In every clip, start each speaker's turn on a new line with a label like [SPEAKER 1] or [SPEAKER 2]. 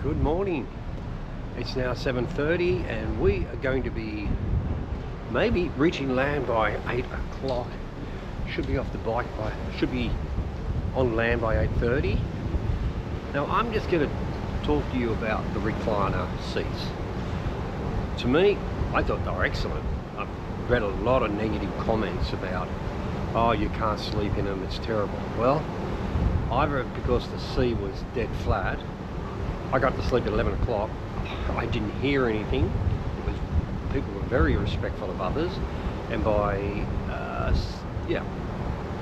[SPEAKER 1] Good morning. It's now 7:30 and we are going to be maybe reaching land by 8 o'clock. Should be on land by 8:30. Now I'm just going to talk to you about the recliner seats. To me, I thought they were excellent. I've read a lot of negative comments about, oh, you can't sleep in them, it's terrible. Well, either because the sea was dead flat, I got to sleep at 11 o'clock. I didn't hear anything. People were very respectful of others, and by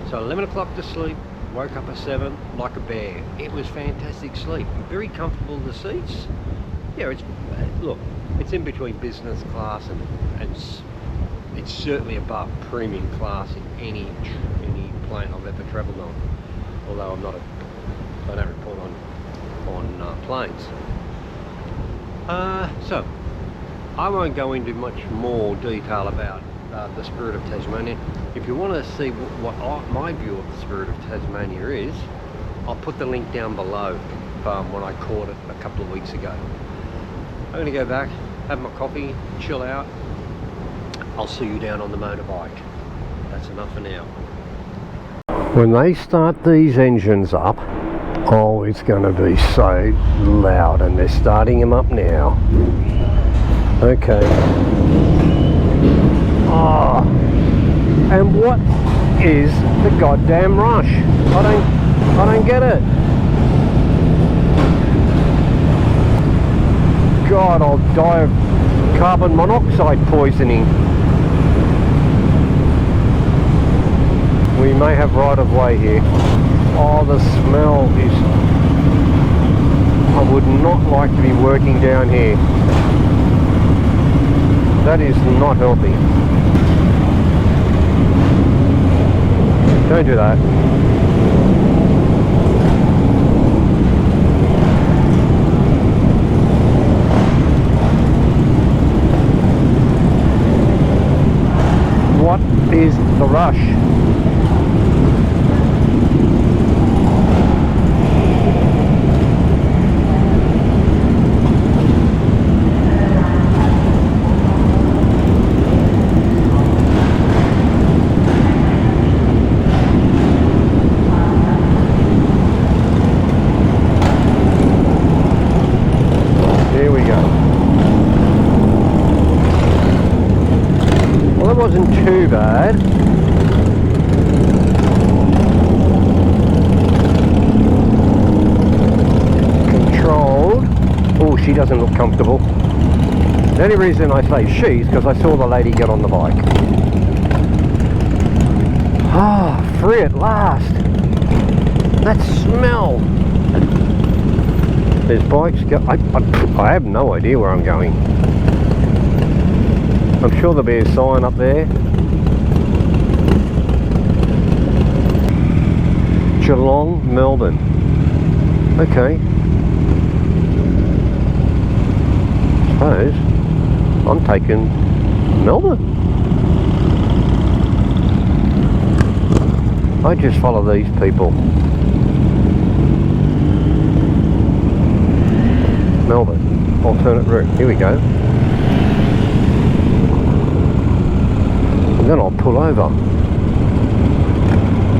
[SPEAKER 1] so 11 o'clock to sleep, woke up at 7 like a bear. It was fantastic sleep, very comfortable. The seats, it's in between business class and it's certainly above premium class in any plane I've ever travelled on. Although I don't report on planes. So I won't go into much more detail about the Spirit of Tasmania. If you want to see what my view of the Spirit of Tasmania is, I'll put the link down below when I caught it a couple of weeks ago. I'm going to go back, have my coffee, chill out. I'll see you down on the motorbike. That's enough for now. When they start these engines up, oh, it's going to be so loud, and they're starting them up now. Okay. Oh, and what is the goddamn rush? I don't get it. God, I'll die of carbon monoxide poisoning. We may have right of way here. Oh, the smell is... I would not like to be working down here. That is not healthy. Don't do that. What is the rush? Wasn't too bad. Controlled. Oh, she doesn't look comfortable. The only reason I say she is because I saw the lady get on the bike. Ah, free at last. That smell. There's bikes go. I have no idea where I'm going. I'm sure there'll be a sign up there. Geelong, Melbourne. Okay. Suppose I'm taking Melbourne. I just follow these people. Melbourne, alternate route. Here we go. And then I'll pull over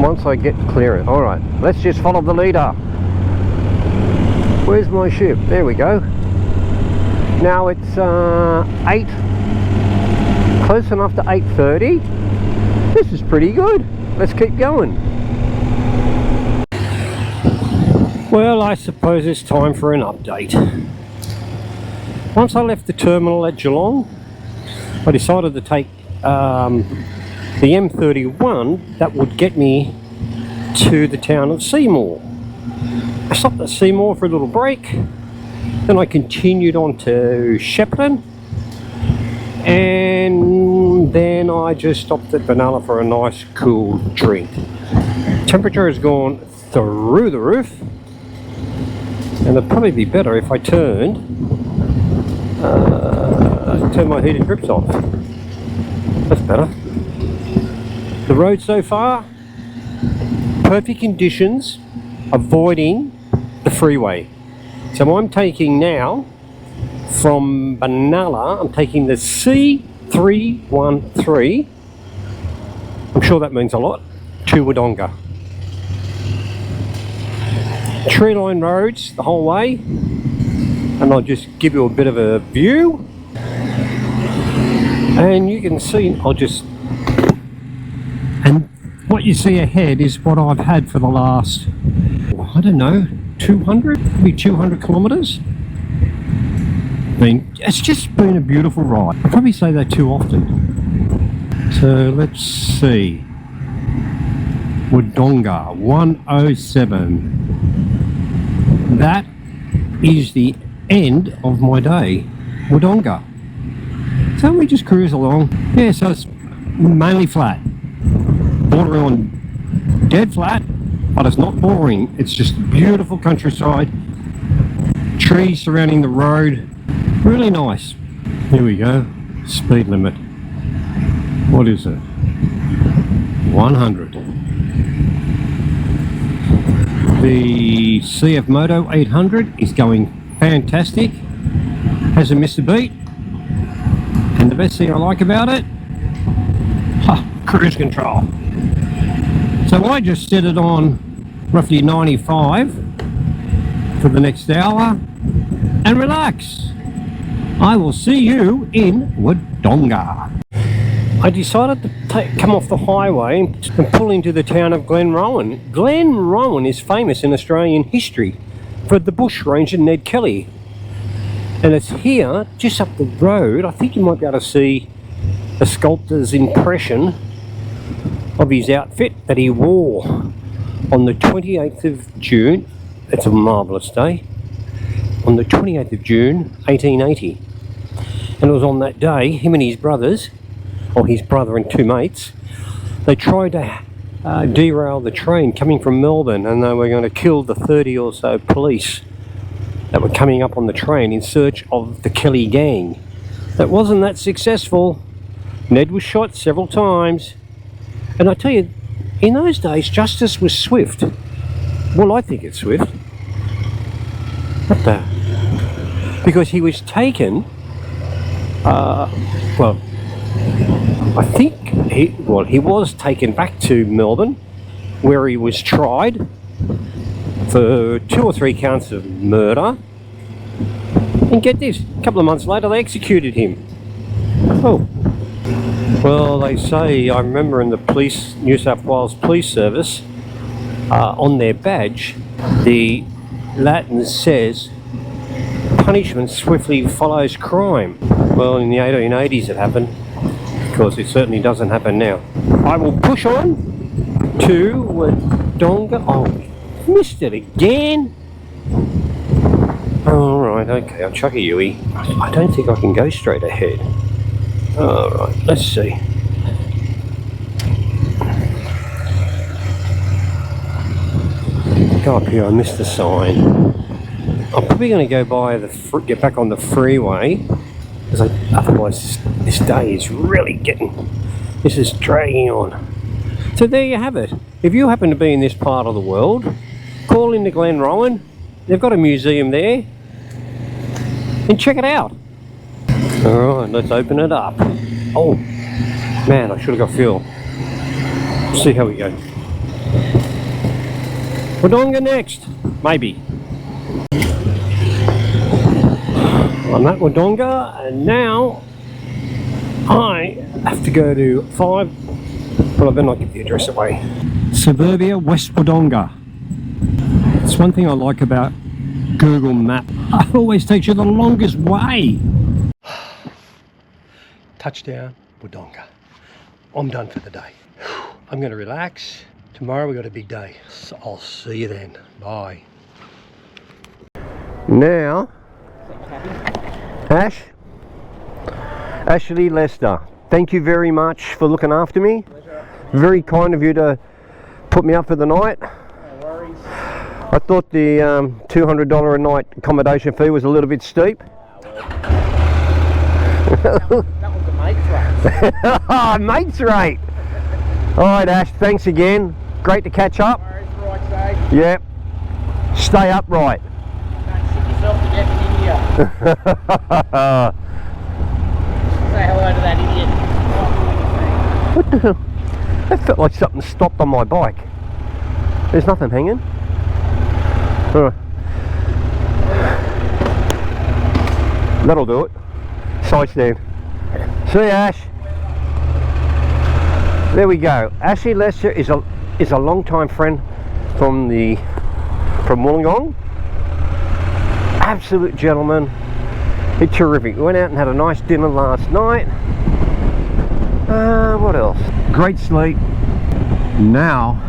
[SPEAKER 1] once I get clearance. Alright, let's just follow the leader. Where's my ship? There we go. Now it's 8, close enough to 8:30. This is pretty good. Let's keep going. Well, I suppose it's time for an update. Once I left the terminal at Geelong, I decided to take the M31 that would get me to the town of Seymour. I stopped at Seymour for a little break, then I continued on to Shepparton, and then I just stopped at Vanilla for a nice cool drink. Temperature has gone through the roof, and it'd probably be better if I turned my heated grips off. That's better. The road so far, perfect conditions, avoiding the freeway. So I'm taking now from Benalla, I'm taking the C313, I'm sure that means a lot, to Wodonga. Tree line roads the whole way, and I'll just give you a bit of a view, and you can see, and what you see ahead is what I've had for the last, I don't know, 200, maybe 200 kilometres. I mean, it's just been a beautiful ride. I probably say that too often. So let's see. Wodonga 107. That is the end of my day. Wodonga. So we just cruise along. Yeah, so it's mainly flat. Bordering on dead flat, but it's not boring. It's just beautiful countryside. Trees surrounding the road. Really nice. Here we go. Speed limit. What is it? 100. The CF Moto 800 is going fantastic. Hasn't missed a beat. And the best thing I like about it, cruise control. So I just set it on roughly 95 for the next hour and relax. I will see you in Wodonga. I decided to come off the highway and pull into the town of Glenrowan. Glenrowan is famous in Australian history for the bushranger Ned Kelly. And it's here, just up the road. I think you might be able to see a sculptor's impression of his outfit that he wore on the 28th of June. It's a marvellous day. On the 28th of June 1880. And it was on that day, him and his brothers, or his brother and two mates, they tried to derail the train coming from Melbourne, and they were going to kill the 30 or so police that were coming up on the train in search of the Kelly gang. That wasn't that successful. Ned was shot several times. And I tell you, in those days, justice was swift. Well, I think it's swift. What the? Because he was taken, well, I think he was taken back to Melbourne, where he was tried for 2 or 3 counts of murder. And get this, a couple of months later they executed him. Oh. Well, they say, I remember in the police, New South Wales Police Service, on their badge, the Latin says, punishment swiftly follows crime. Well, in the 1880s it happened. Of course, it certainly doesn't happen now. I will push on to Wodonga. Oh, missed it again. Alright, okay, I'll chuck a Yui. I don't think I can go straight ahead. Alright, let's see. Go up here, I missed the sign. I'm probably going to go by get back on the freeway, because otherwise this day is really this is dragging on. So there you have it. If you happen to be in this part of the world, call into Glenrowan. They've got a museum there, and check it out. Alright, let's open it up. Oh, man, I should have got fuel. See how we go. Wodonga next, maybe. I'm at Wodonga, and now I have to go to 5, well, I better not give the address away. Suburbia, West Wodonga. It's one thing I like about Google Maps. It always takes you the longest way. Touchdown, Wodonga. I'm done for the day. I'm going to relax. Tomorrow we've got a big day. So I'll see you then. Bye. Now, Ashley Lester, thank you very much for looking after me. Pleasure. Very kind of you to put me up for the night. No worries. I thought the $200 a night accommodation fee was a little bit steep. That was the mate's rate. Oh, mate's rate. Alright Ash, thanks again. Great to catch up. No worries, right, Yep. Stay upright.
[SPEAKER 2] here. Say hello to that idiot.
[SPEAKER 1] What the hell? That felt like something stopped on my bike. There's nothing hanging. That'll do it. Side stand. See you, Ash. There we go. Ashley Lester is a long-time friend from Wollongong. Absolute gentleman. He's terrific. We went out and had a nice dinner last night. What else? Great sleep. Now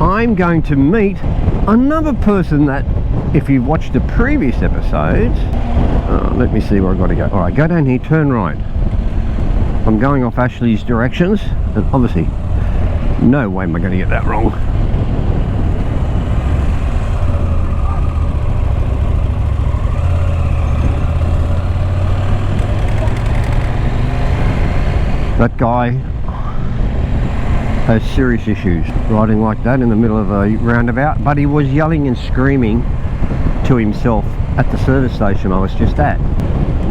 [SPEAKER 1] I'm going to meet another person that, if you watched the previous episodes, let me see where I've got to go. Alright, go down here, turn right. I'm going off Ashley's directions, and obviously no way am I going to get that wrong. That guy has serious issues riding like that in the middle of a roundabout, but he was yelling and screaming to himself at the service station I was just at.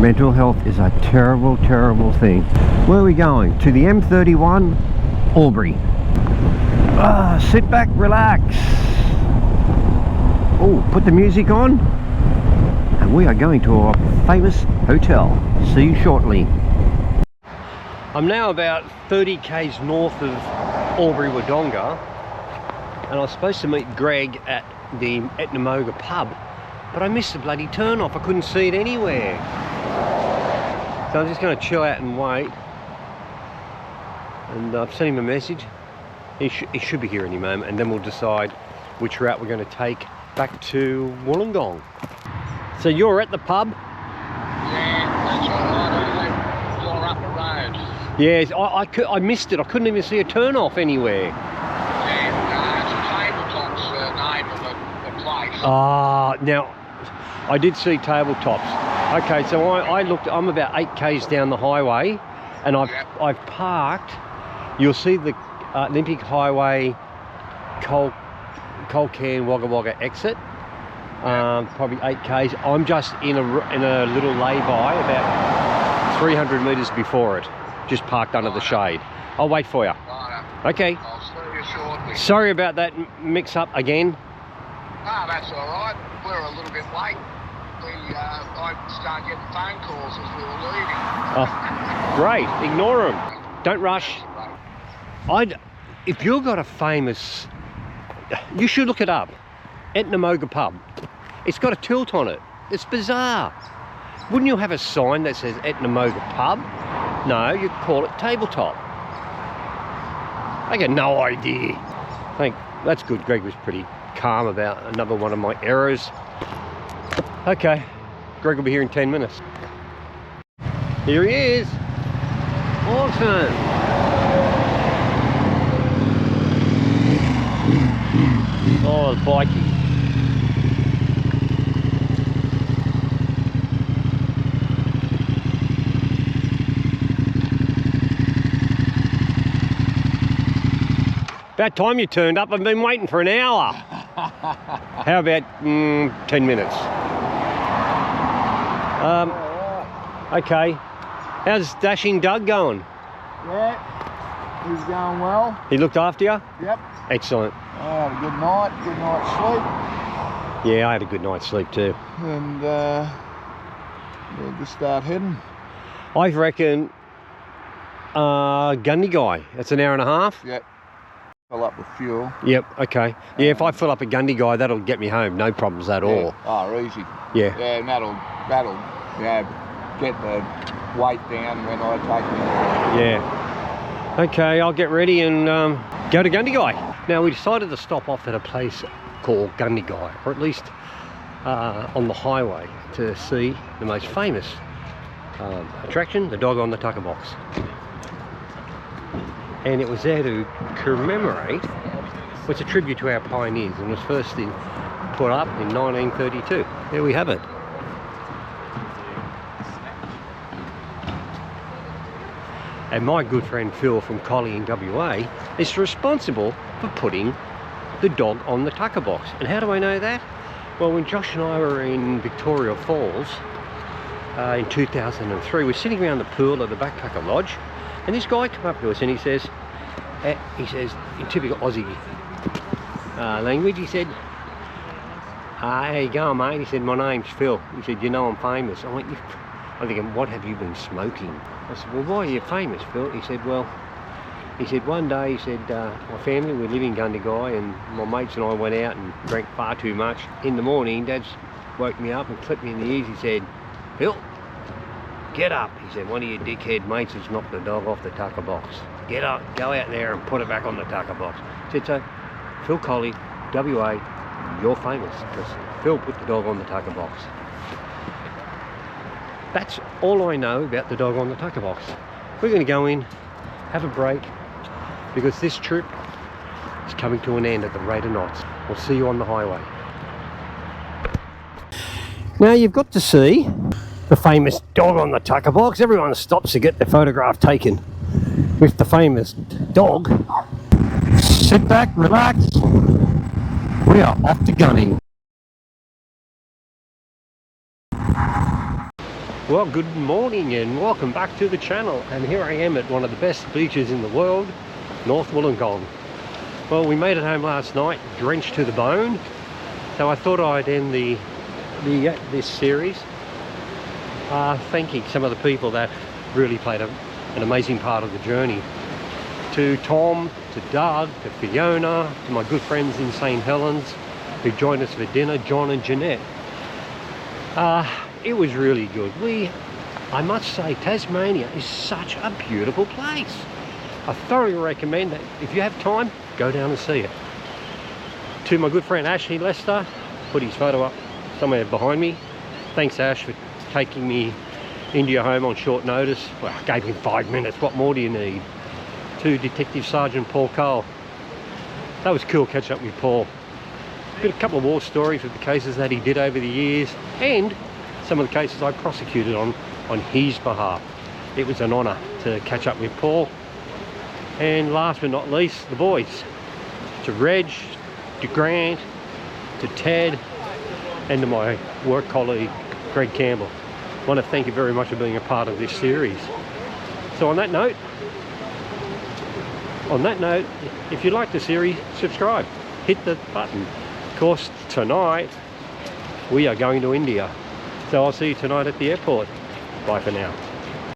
[SPEAKER 1] Mental health is a terrible, terrible thing. Where are we going? To the M31, Albury. Sit back, relax. Oh, put the music on. And we are going to a famous hotel. See you shortly. I'm now about 30 k's north of Albury, Wodonga, and I was supposed to meet Greg at the Etnamoga pub, but I missed the bloody turn off. I couldn't see it anywhere. So I'm just going to chill out and wait. And I've sent him a message. He should be here any moment, and then we'll decide which route we're going to take back to Wollongong. So you're at the pub?
[SPEAKER 2] Yeah, that's alright. You're up the road.
[SPEAKER 1] Yes, I missed it. I couldn't even see a turn off anywhere.
[SPEAKER 2] Yeah, it's Tabletop's name of the place.
[SPEAKER 1] Now, I did see Tabletops. Okay, so I looked, I'm about 8 k's down the highway, and I've parked. You'll see the Olympic Highway Colcan Wagga Wagga exit. Probably 8 k's. I'm just in a little lay-by about 300 metres before it. Just parked under the shade. I'll wait for you. Okay.
[SPEAKER 2] I'll see you shortly.
[SPEAKER 1] Sorry about that mix-up again.
[SPEAKER 2] Ah, that's all right. We're a little bit late. I started getting phone calls as we were leaving.
[SPEAKER 1] Oh, great. Ignore them. Don't rush. If you've got a famous... You should look it up. Etnamoga pub. It's got a tilt on it. It's bizarre. Wouldn't you have a sign that says Etnamoga pub? No, you call it Tabletop. I got no idea. That's good. Greg was pretty calm about another one of my errors. Okay, Greg will be here in 10 minutes. Here he is. Awesome. Oh, the bikey. About time you turned up. I've been waiting for an hour. How about 10 minutes? Okay. How's Dashing Doug going?
[SPEAKER 3] Yeah, he's going well.
[SPEAKER 1] He looked after you?
[SPEAKER 3] Yep.
[SPEAKER 1] Excellent.
[SPEAKER 3] I had a good night's sleep.
[SPEAKER 1] Yeah, I had a good night's sleep too.
[SPEAKER 3] And we'll just start heading.
[SPEAKER 1] I reckon Gundagai. That's an hour and a half?
[SPEAKER 3] Yep. Fill up with fuel.
[SPEAKER 1] Yep, okay. Yeah, if I fill up a Gundagai, that'll get me home. No problems at all.
[SPEAKER 3] Oh, easy.
[SPEAKER 1] Yeah.
[SPEAKER 3] Yeah, and that'll get the weight down when I take it.
[SPEAKER 1] Yeah. Okay, I'll get ready and go to Gundagai. Now, we decided to stop off at a place called Gundagai, or at least on the highway, to see the most famous attraction, the dog on the tucker box. And it was there to commemorate, it's a tribute to our pioneers, and was first put up in 1932. There we have it. And my good friend Phil from Collie in WA is responsible for putting the dog on the tucker box. And how do I know that? Well, when Josh and I were in Victoria Falls in 2003, we're sitting around the pool at the Backpacker Lodge, and this guy came up to us and he says in typical Aussie language, he said, how you going, mate? He said, my name's Phil. He said, you know I'm famous. I went, I'm thinking, what have you been smoking? I said, well, why are you famous, Phil? He said, well, one day, he said, my family, we live in Gundagai, and my mates and I went out and drank far too much. In the morning, Dad's woke me up and clipped me in the ears. He said, Phil, get up. He said, one of your dickhead mates has knocked the dog off the tucker box. Get up, go out there and put it back on the tucker box. He said, so, Phil Colley, WA, you're famous because Phil put the dog on the tucker box. That's all I know about the dog on the tucker box. We're going to go in, have a break, because this trip is coming to an end at the rate of knots. We'll see you on the highway. Now you've got to see the famous dog on the tucker box. Everyone stops to get their photograph taken with the famous dog. Sit back, relax. We are off to gunning. Well, good morning and welcome back to the channel, and here I am at one of the best beaches in the world, North Wollongong. Well, we made it home last night, drenched to the bone, so I thought I'd end this series thanking some of the people that really played an amazing part of the journey. To Tom, to Doug, to Fiona, to my good friends in St. Helens who joined us for dinner, John and Jeanette. It was really good. I must say, Tasmania is such a beautiful place. I thoroughly recommend that if you have time, go down and see it. To my good friend Ashley Lester, put his photo up somewhere behind me. Thanks, Ash, for taking me into your home on short notice. Well, I gave him 5 minutes. What more do you need? To Detective Sergeant Paul Cole. That was cool catching up with Paul. Got a couple of war stories with the cases that he did over the years, and some of the cases I prosecuted on his behalf. It was an honour to catch up with Paul. And last but not least, the boys. To Reg, to Grant, to Ted, and to my work colleague, Greg Campbell. I want to thank you very much for being a part of this series. So on that note, if you like the series, subscribe, hit the button. Of course, tonight we are going to India. So I'll see you tonight at the airport. Bye for now.